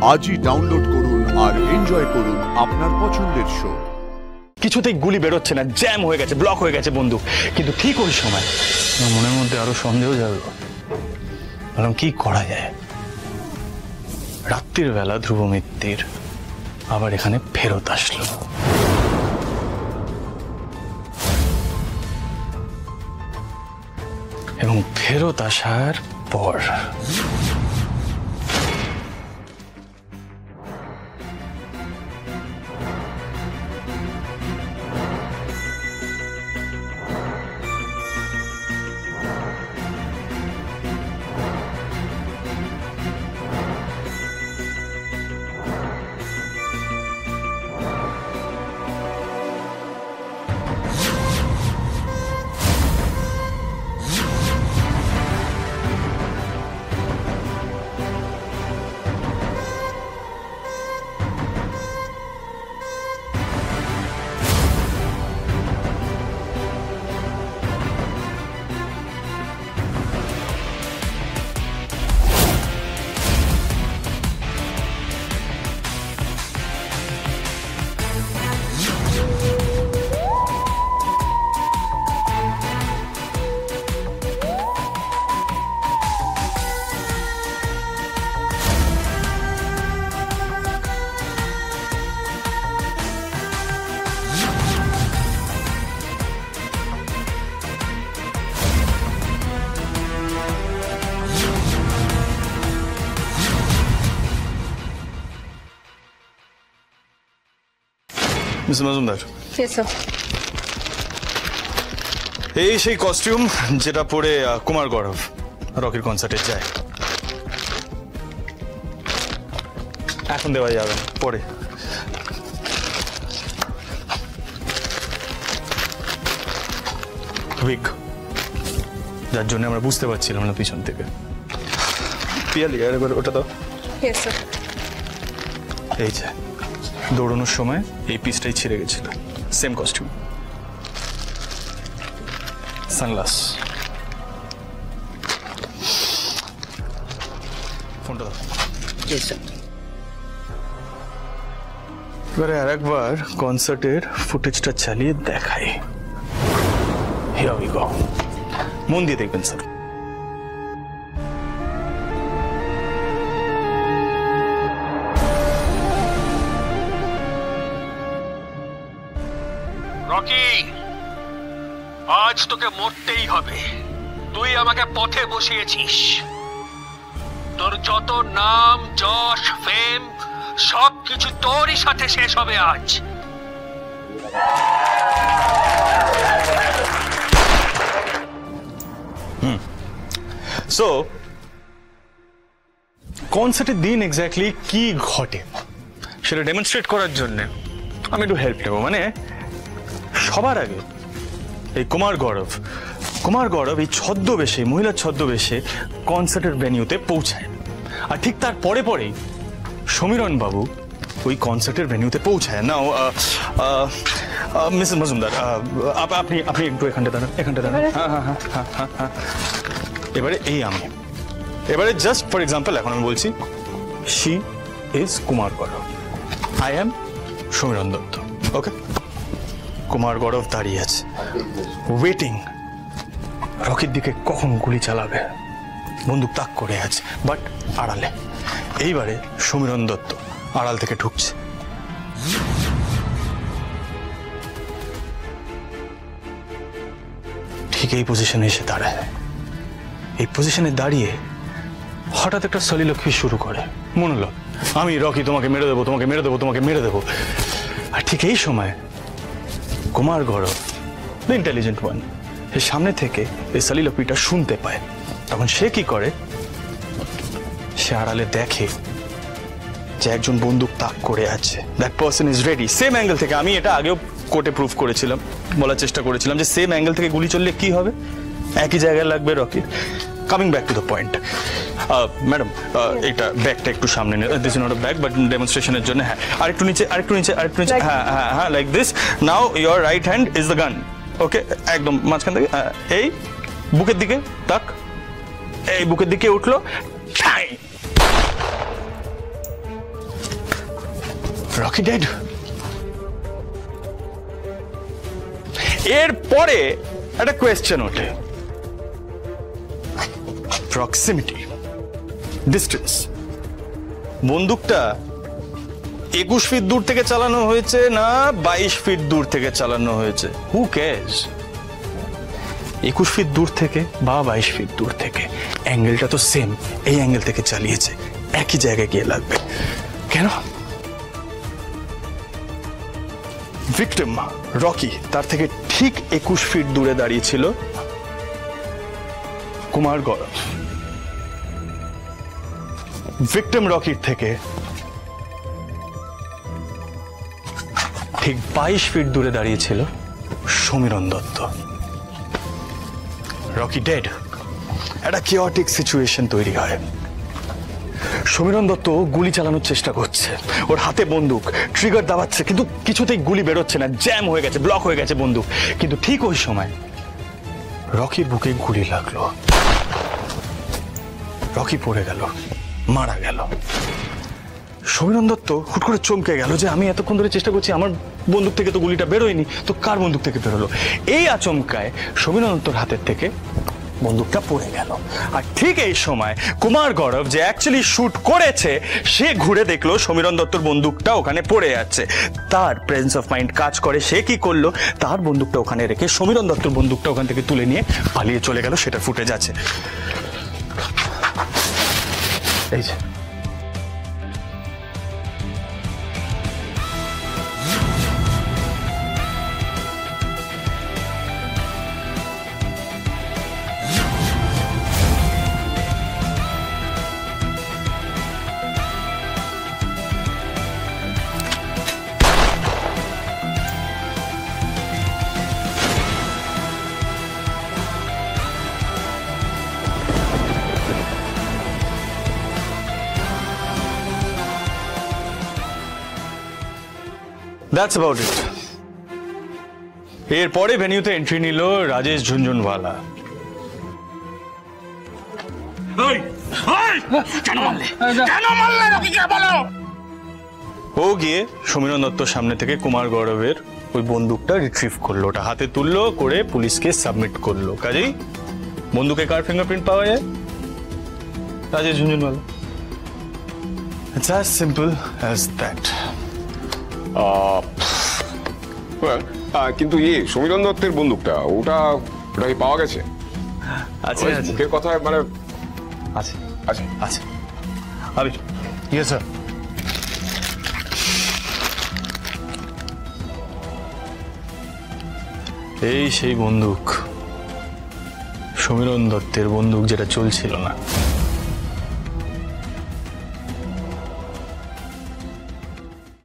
আজই ডাউনলোড করুন আর এনজয় করুন আপনার পছন্দের শো। কিছুতেই গুলি বেরোচ্ছে না, জ্যাম হয়ে গেছে, ব্লক হয়ে গেছে বন্দুক। কিন্তু ঠিক ওই সময় আমার মনের মধ্যে আরো সন্দেহ জাগলো। বললাম কি করা যায়। রাত্রির বেলা ধ্রুব মিত্তির আবার এখানে ফেরত আসলো। এবং ফেরত আসার পর মিস মজুমদার, এই সেই কস্টিউম যেটা পরে কুমার গৌরব রকির কনসার্টে যায়। এখন দেওয়া যাবে না, পরে। উইক, যার জন্য আমরা বুঝতে পারছিলাম না পিছন থেকে। পিয়ালি এবার ওটা দাও। এই যে দৌড়ানোর সময় এই পিসটাই ছিঁড়ে গেছিল। Same costume, sunglass. ফোনটা দাও। এবারে আর একবার কনসার্টের ফুটেজটা চালিয়ে দেখাই। Here we go. মন দিয়ে দেখবেন স্যার। রকি, আজ তোকে মরতেই হবে। তুই আমাকে পথে বসিয়েছিস। তোর যত নাম, যশ, ফেম সবকিছু তোরই সাথে শেষ হবে আজ। সো কনসার্টের দিন এক্স্যাক্টলি কি ঘটে সেটা ডেমনস্ট্রেট করার জন্য আমি একটু হেল্প নেব। মানে সবার আগে এই কুমার গৌরব এই ছদ্মবেশে, মহিলার ছদ্মবেশে কনসার্টের ভেনিউতে পৌঁছায়। আর ঠিক তার পরে পরেই সমীরণ বাবু ওই কনসার্টের ভেনিউতে পৌঁছায়। নাও মিসেস মজুমদার, আপনি একটু এখানটা দাঁড়ান। হ্যাঁ। এবারে এই আমি, এবারে জাস্ট ফর এক্সাম্পল এখন আমি বলছি, she is Kumar Gaurav, I am Samiran Dutta. Okay, Kumar Gaurav দাঁড়িয়ে আছে ওয়েটিং, রকির দিকে কখন গুলি চালাবে, বন্দুক তাক করে আছে বাট আড়ালে। এইবারে সমীরণ দত্ত আড়াল থেকে ঢুকছে। ঠিক এই পজিশনে এসে দাঁড়ায়। এই পজিশনে দাঁড়িয়ে হঠাৎ একটা সলিলক্ষী শুরু করে, মনোলগ, আমি রকি তোমাকে মেরে দেবো, তোমাকে মেরে দেবো, তোমাকে মেরে দেবো। আর ঠিক এই সময় কুমার গৌরব, দ্য ইন্টেলিজেন্ট ওয়ান, এর সামনে থেকে এই সলিলক্ষীটা শুনতে পায়। তখন সে কি করে, সে আড়ালে দেখে যে একজন বন্দুক তাক করে আছে। That person is ready. Same angle থেকে, আমি এটা আগেও কোর্টে প্রুফ করেছিলাম, বলার চেষ্টা করেছিলাম যে সেম অ্যাঙ্গেল থেকে গুলি চললে কি হবে, একই জায়গায় লাগবে রকির। Coming back to the point, madam এটা ব্যাগটা একটু সামনে নিয়ে, this is not a bag but ডেমনস্ট্রেশনের জন্য। হ্যাঁ, আরেকটু নিচে, হ্যাঁ, like this. Now your right hand is the gun. Okay, একদম মাঝখান থেকে এই বুকের দিকে তাক, এই বুকের দিকে উঠলো, রকি ডেড। এরপরে একটা কোয়েশ্চেন ওঠে, প্রক্সিমিটি, ডিস্টেন্স। বন্দুকটা 21 ফিট দূর থেকে চালানো হয়েছে না 22 ফিট দূর থেকে চালানো হয়েছে, হু কেয়ার্স? 21 ফিট দূর থেকে বা 22 ফিট দূর থেকে, অ্যাঙ্গেলটা তো সেম। এই অ্যাঙ্গেল থেকে চালিয়েছে, একই জায়গায় গিয়ে লাগবে কেন? ভিকটিম রকি, তার থেকে ঠিক 21 ফিট দূরে দাঁড়িয়েছিল কুমার গৌরব। ভিকটিম রকির থেকে ঠিক 22 ফিট দূরে দাঁড়িয়েছিল সমীরণ দত্ত। Rocky dead. একটা কিওটিক সিচুয়েশন তৈরি হয়। সমীরণ দত্ত গুলি চালানোর চেষ্টা করছে, ওর হাতে বন্দুক, ট্রিগার দাবাচ্ছে, কিন্তু কিছুতেই গুলি বেরোচ্ছে না, জ্যাম হয়ে গেছে, ব্লক হয়ে গেছে বন্দুক। কিন্তু ঠিক ওই সময় রকির বুকে গুলি লাগলো, রকি পড়ে গেল, মারা গেল। সমীরণ দত্ত হুট করে চমকে গেল যে আমি এতক্ষণ ধরে চেষ্টা করছি, আমার বন্দুক থেকে তো গুলিটা বেরোয়নি, তো কার বন্দুক থেকে বেরোলো? এই আচমকায় সমীরণ দত্তর হাতের থেকে বন্দুকটা পড়ে গেল। আর ঠিক এই সময় কুমার গৌরব, যে অ্যাকচুয়ালি শুট করেছে, সে ঘুরে দেখলো সমীরণ দত্তর বন্দুকটা ওখানে পড়ে যাচ্ছে। তার প্রেজেন্স অফ মাইন্ড কাজ করে, সে কি করলো, তার বন্দুকটা ওখানে রেখে সমীরণ দত্তর বন্দুকটা ওখান থেকে তুলে নিয়ে পালিয়ে চলে গেল। সেটা ফুটেজ আছে, এই যে। That's about it. এরপরে ভেন্যুতে এন্ট্রি নিল রাজেশ ঝুনঝুনওয়ালা। ও গিয়ে সমীরণ দত্তর সামনে থেকে কুমার গৌরবের ওই বন্দুকটা রিট্রিভ করলো, ওটা হাতে তুললো, করে পুলিশকে সাবমিট করলো। কাজেই বন্দুকে কার ফিঙ্গারপ্রিন্ট পাওয়া যায়? Rajesh Jhunjhunwala. It's as simple as that. কিন্তু সমীরণ দত্তের বন্দুকটা, ওটা কি পাওয়া গেছে? আছে আছে মুখের কথা মানে আছে আছে আছে। আবি ইয়েস স্যার। এই সেই বন্দুক, সমীরণ দত্তের বন্দুক, যেটা চলছিল না।